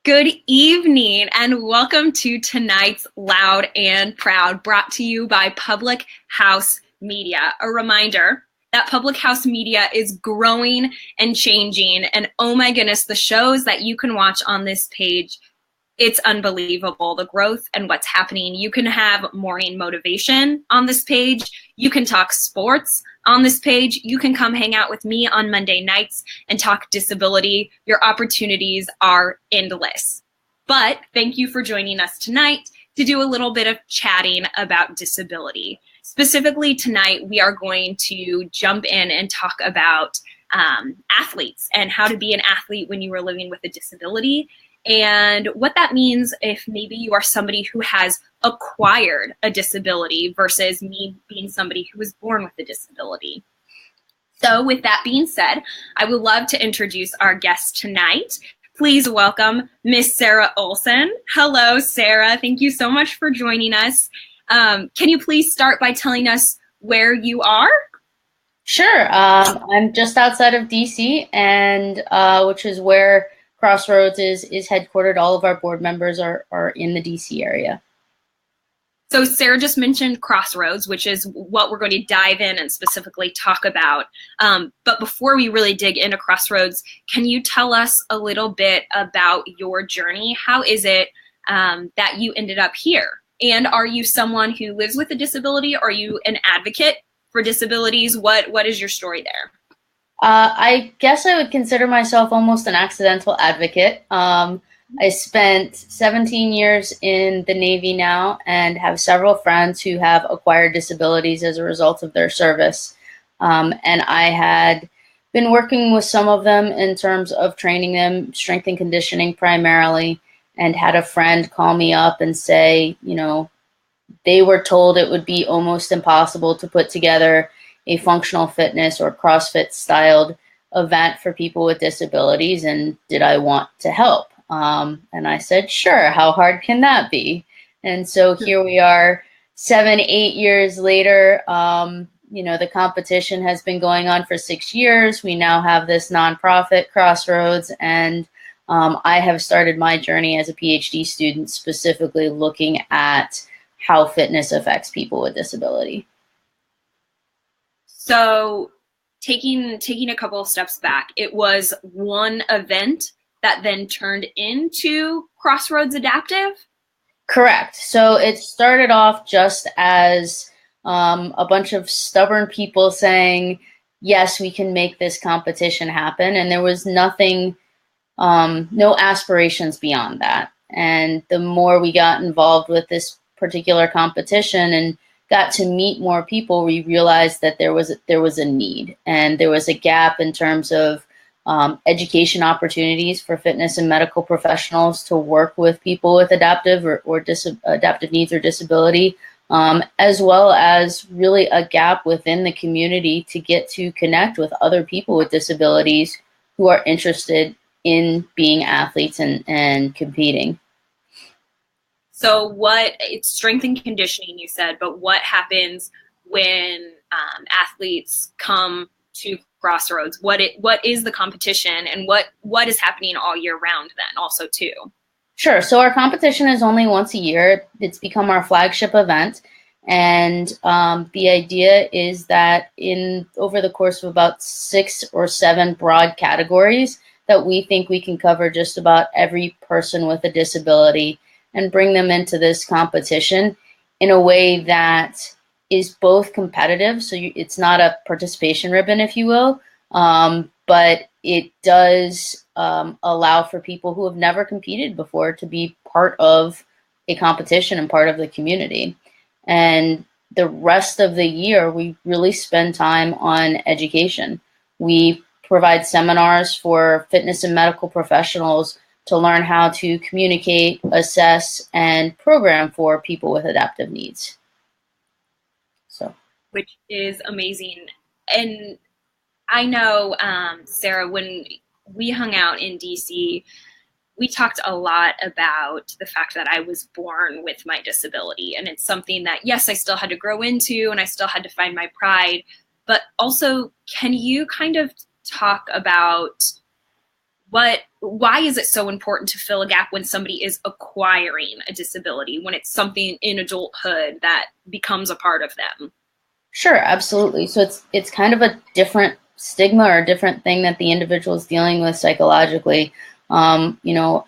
Good evening and welcome to tonight's Loud and Proud, brought to you by Public House Media. A reminder that Public House Media is growing and changing, and oh my goodness, the shows that you can watch on this page, it's unbelievable, the growth and what's happening. You can have morning motivation on this page. You can talk sports on this page. You can come hang out with me on Monday nights and talk disability. Your opportunities are endless. But thank you for joining us tonight to do a little bit of chatting about disability. Specifically tonight, we are going to jump in and talk about athletes and how to be an athlete when you are living with a disability, and what that means if maybe you are somebody who has acquired a disability versus me being somebody who was born with a disability. So with that being said, I would love to introduce our guest tonight. Please welcome Miss Sara Olsen. Hello, Sara. Thank you so much for joining us. Can you please start by telling us where you are? Sure. I'm just outside of DC, and which is where Crossroads is headquartered. All of our board members are in the DC area. So Sara just mentioned Crossroads, which is what we're going to dive in and specifically talk about. But before we really dig into Crossroads, can you tell us a little bit about your journey? How is it that you ended up here? And are you someone who lives with a disability? Are you an advocate for disabilities? What is your story there? I guess I would consider myself almost an accidental advocate. I spent 17 years in the Navy now and have several friends who have acquired disabilities as a result of their service. And I had been working with some of them in terms of training them, strength and conditioning primarily, and had a friend call me up and say, they were told it would be almost impossible to put together a functional fitness or CrossFit styled event for people with disabilities, and did I want to help? And I said, sure, how hard can that be? And so here we are 7-8 years later. The competition has been going on for 6 years. We now have this nonprofit Crossroads, and I have started my journey as a PhD student specifically looking at how fitness affects people with disability. So taking a couple of steps back, it was one event that then turned into Crossroads Adaptive? Correct. So it started off just as a bunch of stubborn people saying, yes, we can make this competition happen. And there was nothing, no aspirations beyond that. And the more we got involved with this particular competition and got to meet more people, we realized that there was a need and there was a gap in terms of education opportunities for fitness and medical professionals to work with people with adaptive or adaptive needs or disability, as well as really a gap within the community to get to connect with other people with disabilities who are interested in being athletes and competing. So it's strength and conditioning, you said, but what happens when athletes come to Crossroads? What is the competition, and what is happening all year round then also too? Sure. So our competition is only once a year. It's become our flagship event. And the idea is that over the course of about 6 or 7 broad categories that we think we can cover just about every person with a disability and bring them into this competition in a way that is both competitive. So it's not a participation ribbon, if you will, but it does allow for people who have never competed before to be part of a competition and part of the community. And the rest of the year, we really spend time on education. We provide seminars for fitness and medical professionals to learn how to communicate, assess, and program for people with adaptive needs. Which is amazing. And I know, Sara, when we hung out in DC, we talked a lot about the fact that I was born with my disability. And it's something that, yes, I still had to grow into and I still had to find my pride. But also, can you kind of talk about why is it so important to fill a gap when somebody is acquiring a disability, when it's something in adulthood that becomes a part of them? Sure, absolutely. So it's kind of a different stigma or a different thing that the individual is dealing with psychologically. You know,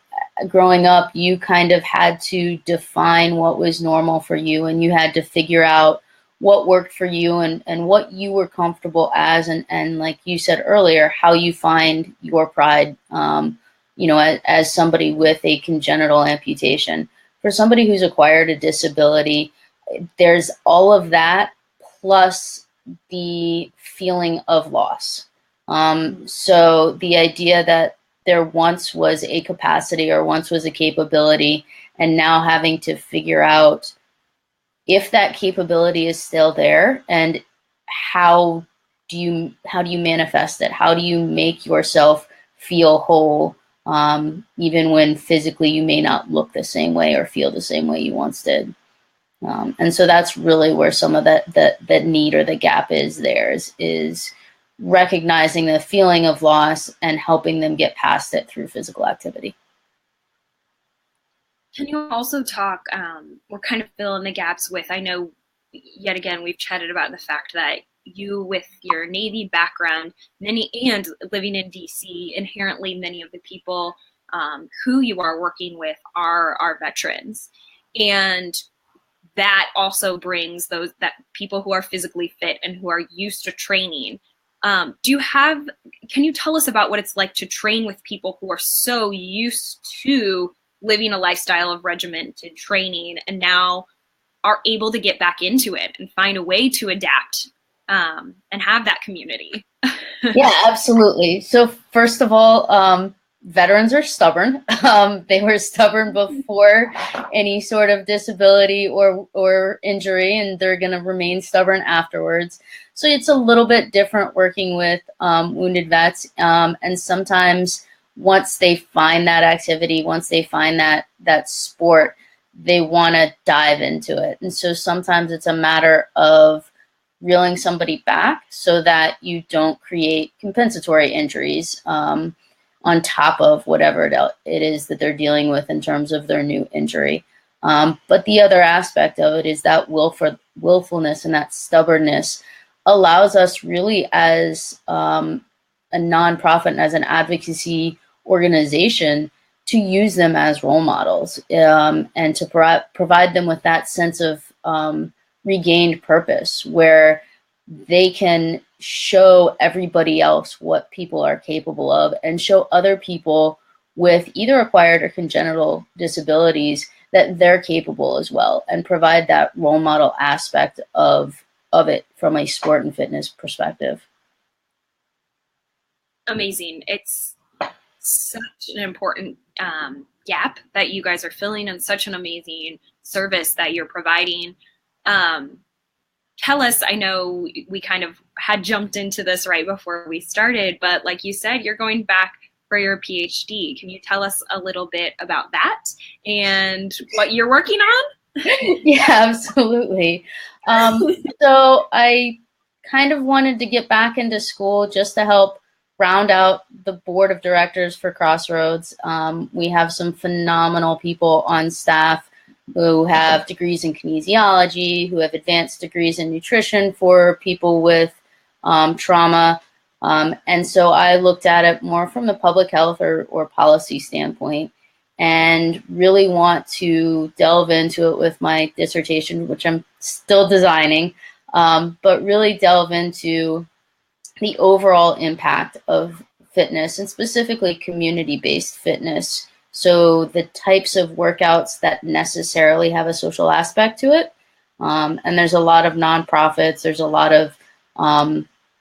growing up, you kind of had to define what was normal for you, and you had to figure out what worked for you and what you were comfortable as, and like you said earlier, how you find your pride, you know, as somebody with a congenital amputation. For somebody who's acquired a disability, there's all of that plus the feeling of loss. So the idea that there once was a capacity or once was a capability, and now having to figure out if that capability is still there, and how do you manifest it? How do you make yourself feel whole, even when physically you may not look the same way or feel the same way you once did? And so that's really where some of that need or the gap is recognizing the feeling of loss and helping them get past it through physical activity. Can you also talk, or kind of fill in the gaps with, I know, yet again, we've chatted about the fact that you, with your Navy background, and living in DC, inherently many of the people who you are working with are veterans. And that also brings that people who are physically fit and who are used to training. Can you tell us about what it's like to train with people who are so used to living a lifestyle of regimented training and now are able to get back into it and find a way to adapt, and have that community? Yeah, absolutely. So first of all, veterans are stubborn. They were stubborn before any sort of disability or injury, and they're going to remain stubborn afterwards. So it's a little bit different working with wounded vets, and sometimes once they find that activity, once they find that sport, they want to dive into it. And so sometimes it's a matter of reeling somebody back so that you don't create compensatory injuries on top of whatever it is that they're dealing with in terms of their new injury. But the other aspect of it is that willfulness and that stubbornness allows us really as a nonprofit and as an advocacy organization to use them as role models, and to provide them with that sense of regained purpose, where they can show everybody else what people are capable of, and show other people with either acquired or congenital disabilities that they're capable as well, and provide that role model aspect of it from a sport and fitness perspective. Amazing. It's such an important gap that you guys are filling, and such an amazing service that you're providing. Tell us, I know we kind of had jumped into this right before we started, but like you said, you're going back for your PhD. Can you tell us a little bit about that and what you're working on? Yeah, absolutely. So I kind of wanted to get back into school just to help round out the board of directors for Crossroads. We have some phenomenal people on staff who have degrees in kinesiology, who have advanced degrees in nutrition for people with trauma. And so I looked at it more from the public health or policy standpoint, and really want to delve into it with my dissertation, which I'm still designing, but really delve into the overall impact of fitness, and specifically community-based fitness. So the types of workouts that necessarily have a social aspect to it. And there's a lot of nonprofits, there's a lot of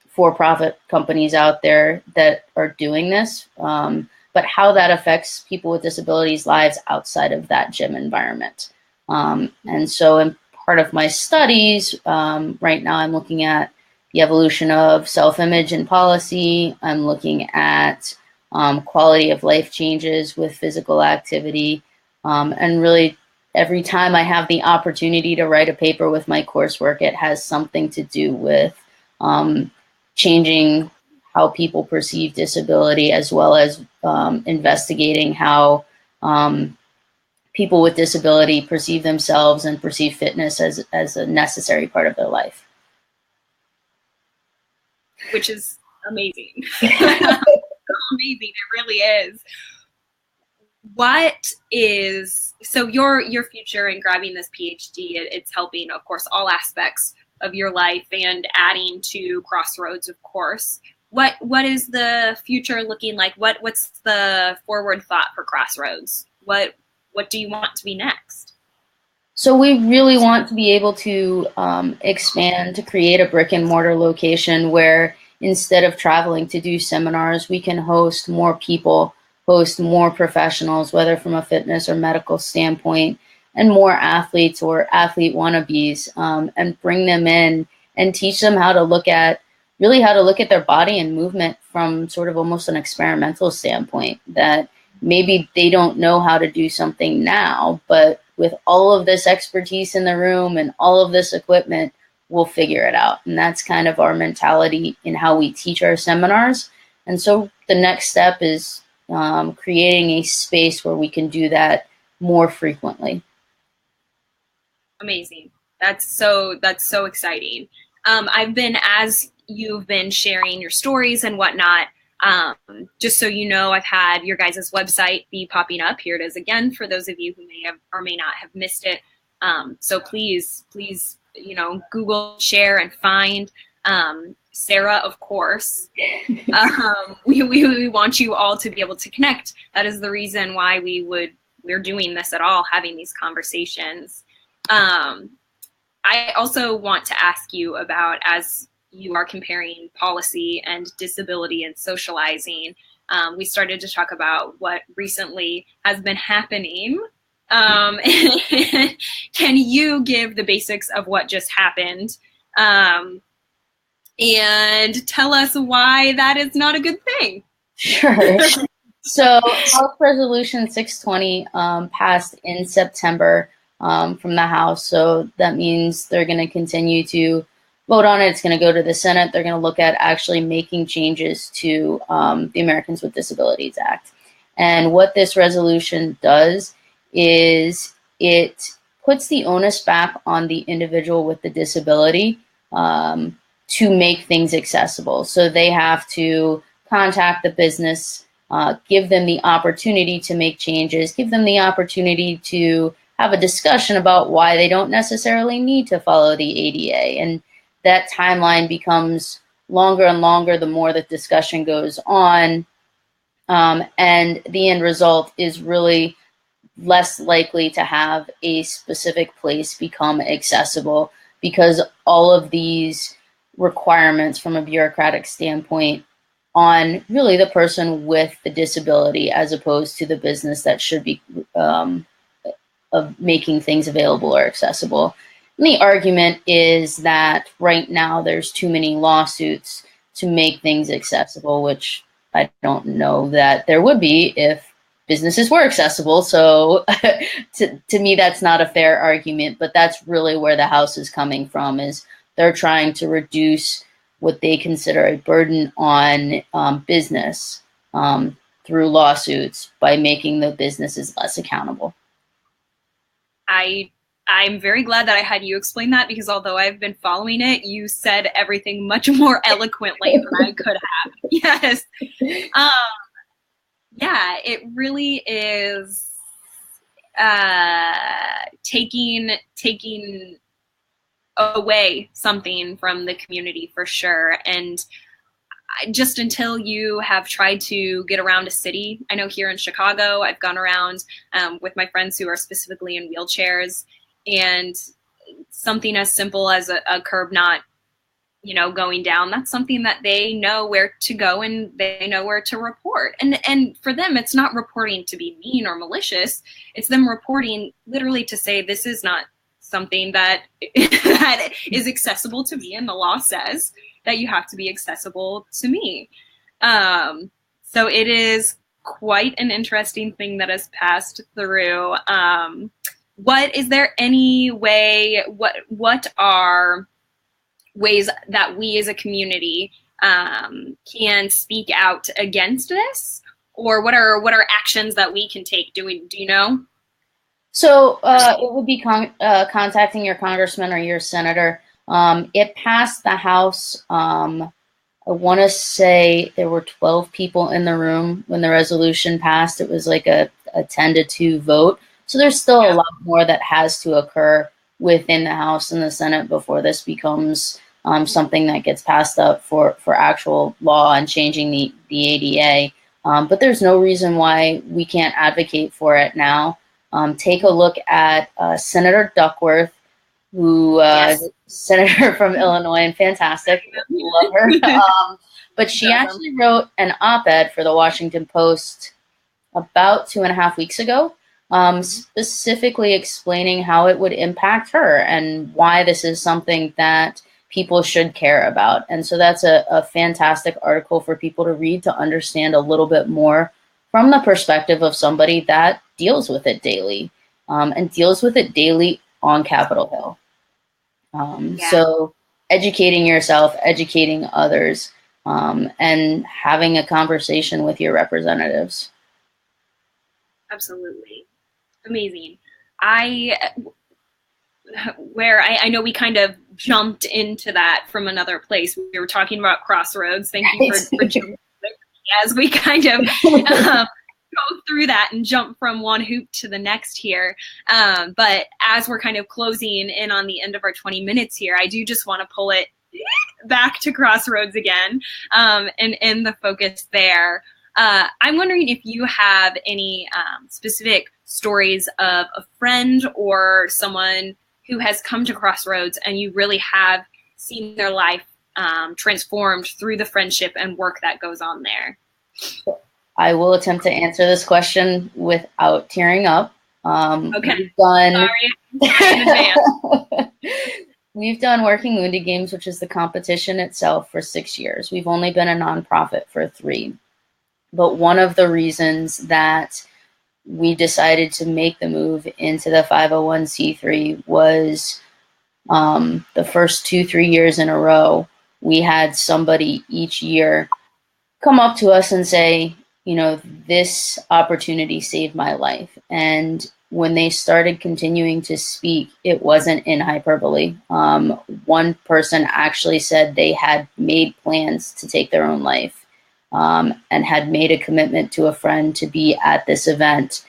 for-profit companies out there that are doing this, but how that affects people with disabilities' lives outside of that gym environment. And so in part of my studies, right now I'm looking at the evolution of self-image and policy. I'm looking at quality of life changes with physical activity. And really, every time I have the opportunity to write a paper with my coursework, it has something to do with changing how people perceive disability, as well as investigating how people with disability perceive themselves and perceive fitness as a necessary part of their life. Which is amazing. Amazing, it really is. What is, so your future in grabbing this PhD, it's helping, of course, all aspects of your life and adding to Crossroads, of course. What is the future looking like? What's the forward thought for Crossroads? What do you want to be next? So we really want to be able to expand, to create a brick and mortar location where instead of traveling to do seminars, we can host more people, host more professionals, whether from a fitness or medical standpoint, and more athletes or athlete wannabes, and bring them in and teach them how to look at their body and movement from sort of almost an experimental standpoint, that maybe they don't know how to do something now, but with all of this expertise in the room and all of this equipment, we'll figure it out. And that's kind of our mentality in how we teach our seminars. And so the next step is creating a space where we can do that more frequently. Amazing. That's so exciting. I've been, as you've been sharing your stories and whatnot, just so you know, I've had your guys' website be popping up. Here it is again for those of you who may have or may not have missed it. So please, Google, share, and find Sara, of course. We want you all to be able to connect. That is the reason why we're doing this at all, having these conversations. I also want to ask you about, as you are comparing policy and disability and socializing, we started to talk about what recently has been happening. Can you give the basics of what just happened, and tell us why that is not a good thing? Sure. So House Resolution 620 passed in September from the House. So that means they're going to continue to vote on it. It's going to go to the Senate. They're going to look at actually making changes to the Americans with Disabilities Act. And what this resolution does is it puts the onus back on the individual with the disability to make things accessible. So they have to contact the business, give them the opportunity to make changes, give them the opportunity to have a discussion about why they don't necessarily need to follow the ADA. And that timeline becomes longer and longer the more that discussion goes on. And the end result is really less likely to have a specific place become accessible, because all of these requirements from a bureaucratic standpoint on really the person with the disability, as opposed to the business that should be of making things available or accessible. And the argument is that right now there's too many lawsuits to make things accessible, which I don't know that there would be if businesses were accessible. So to me, that's not a fair argument, but that's really where the House is coming from, is they're trying to reduce what they consider a burden on business through lawsuits by making the businesses less accountable. I'm very glad that I had you explain that, because although I've been following it, you said everything much more eloquently than I could have. Yes. Yeah, it really is taking away something from the community, for sure. And just until you have tried to get around a city, I know here in Chicago, I've gone around with my friends who are specifically in wheelchairs, and something as simple as a curb not, going down, that's something that they know where to go and they know where to report. And for them, it's not reporting to be mean or malicious. It's them reporting literally to say, this is not something that that is accessible to me, and the law says that you have to be accessible to me. So it is quite an interesting thing that has passed through. Is there any way, what are ways that we as a community can speak out against this, or what are actions that we can take? Do you know? So it would be contacting your congressman or your senator. It passed the House. I want to say there were 12 people in the room when the resolution passed. It was like a 10-2 vote. So there's still a lot more that has to occur within the House and the Senate before this becomes something that gets passed up for actual law and changing the ADA. But there's no reason why we can't advocate for it now. Take a look at Senator Duckworth, who senator from Illinois, and fantastic, love her. But she actually wrote an op-ed for the Washington Post about 2.5 weeks ago, specifically explaining how it would impact her and why this is something that people should care about. And so that's a fantastic article for people to read to understand a little bit more from the perspective of somebody that deals with it daily, and deals with it daily on Capitol Hill. So educating yourself, educating others, and having a conversation with your representatives. Absolutely. Amazing. I know we kind of jumped into that from another place. We were talking about Crossroads. Thank you for jumping as we kind of go through that and jump from one hoop to the next here. But as we're kind of closing in on the end of our 20 minutes here, I do just want to pull it back to Crossroads again, and the focus there. I'm wondering if you have any specific stories of a friend or someone who has come to Crossroads and you really have seen their life transformed through the friendship and work that goes on there. I will attempt to answer this question without tearing up. Okay. We've done Working Wounded Games, which is the competition itself, for 6 years. We've only been a nonprofit for 3. But one of the reasons that we decided to make the move into the 501c3 was the first 2-3 years in a row, we had somebody each year come up to us and say, you know, this opportunity saved my life. And when they started continuing to speak, it wasn't in hyperbole. One person actually said they had made plans to take their own life, and had made a commitment to a friend to be at this event.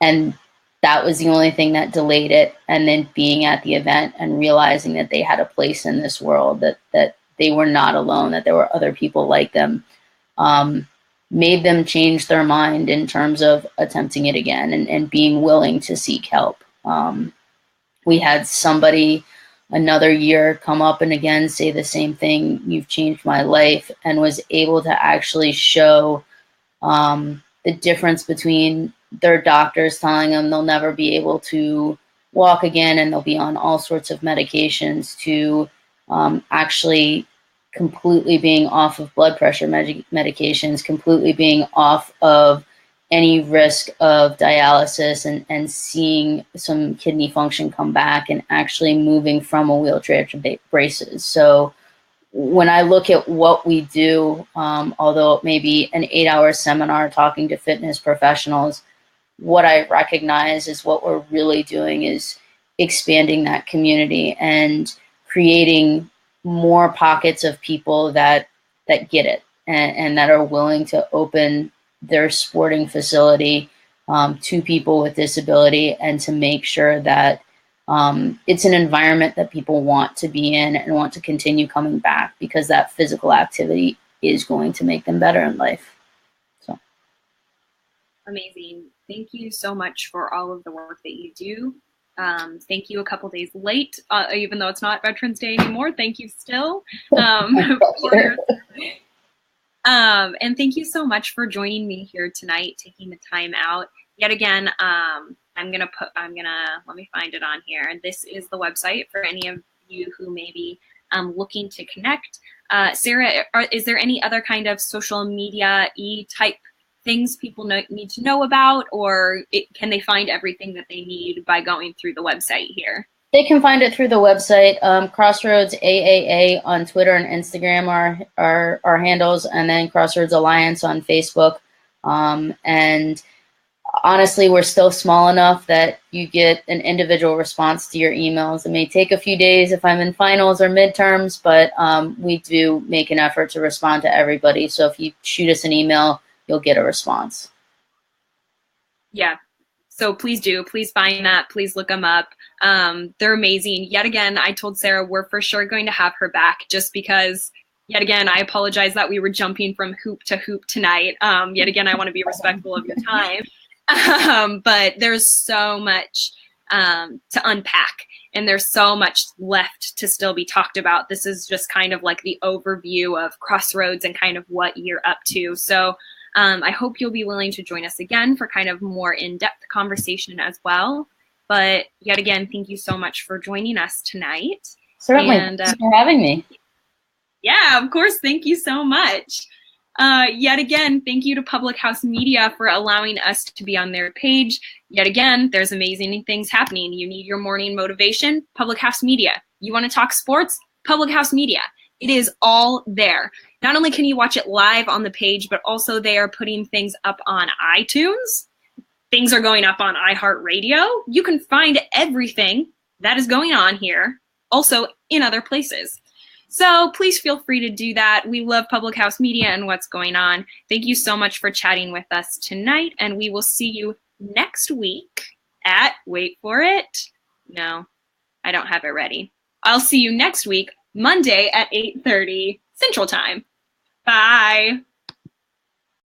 And that was the only thing that delayed it. And then being at the event and realizing that they had a place in this world, that they were not alone, that there were other people like them, made them change their mind in terms of attempting it again and being willing to seek help. We had somebody another year come up and again say the same thing, you've changed my life, and was able to actually show the difference between their doctors telling them they'll never be able to walk again and they'll be on all sorts of medications, to actually completely being off of blood pressure medications, completely being off of any risk of dialysis, and seeing some kidney function come back and actually moving from a wheelchair to braces. So when I look at what we do, although it may be an 8-hour seminar talking to fitness professionals, what I recognize is what we're really doing is expanding that community and creating more pockets of people that get it, and that are willing to open their sporting facility to people with disability, and to make sure that it's an environment that people want to be in and want to continue coming back, because that physical activity is going to make them better in life. So amazing. Thank you so much for all of the work that you do. Thank you a couple days late, even though it's not Veterans Day anymore. Thank you still. And thank you so much for joining me here tonight, taking the time out. Yet again, let me find it on here. And this is the website for any of you who may be looking to connect. Sara, is there any other kind of social media-y type things people need to know about, or can they find everything that they need by going through the website here? They can find it through the website, Crossroads AAA on Twitter and Instagram are our handles, and then Crossroads Alliance on Facebook. And honestly, we're still small enough that you get an individual response to your emails. It may take a few days if I'm in finals or midterms, but we do make an effort to respond to everybody. So if you shoot us an email, you'll get a response. Yeah. So please do. Please find that. Please look them up. They're amazing. Yet again, I told Sara we're for sure going to have her back just because, yet again, I apologize that we were jumping from hoop to hoop tonight. Yet again, I want to be respectful of your time. But there's so much to unpack, and there's so much left to still be talked about. This is just kind of like the overview of Crossroads and kind of what you're up to. So I hope you'll be willing to join us again for kind of more in-depth conversation as well. But yet again, thank you so much for joining us tonight. Certainly. Thanks for having me. Yeah, of course. Thank you so much. Yet again, thank you to Public House Media for allowing us to be on their page. Yet again, there's amazing things happening. You need your morning motivation, Public House Media. You want to talk sports, Public House Media. It is all there. Not only can you watch it live on the page, but also they are putting things up on iTunes. Things are going up on iHeartRadio. You can find everything that is going on here, also in other places. So please feel free to do that. We love Public House Media and what's going on. Thank you so much for chatting with us tonight, and we will see you next week at, wait for it. No, I don't have it ready. I'll see you next week, Monday at 8:30 Central Time. Bye.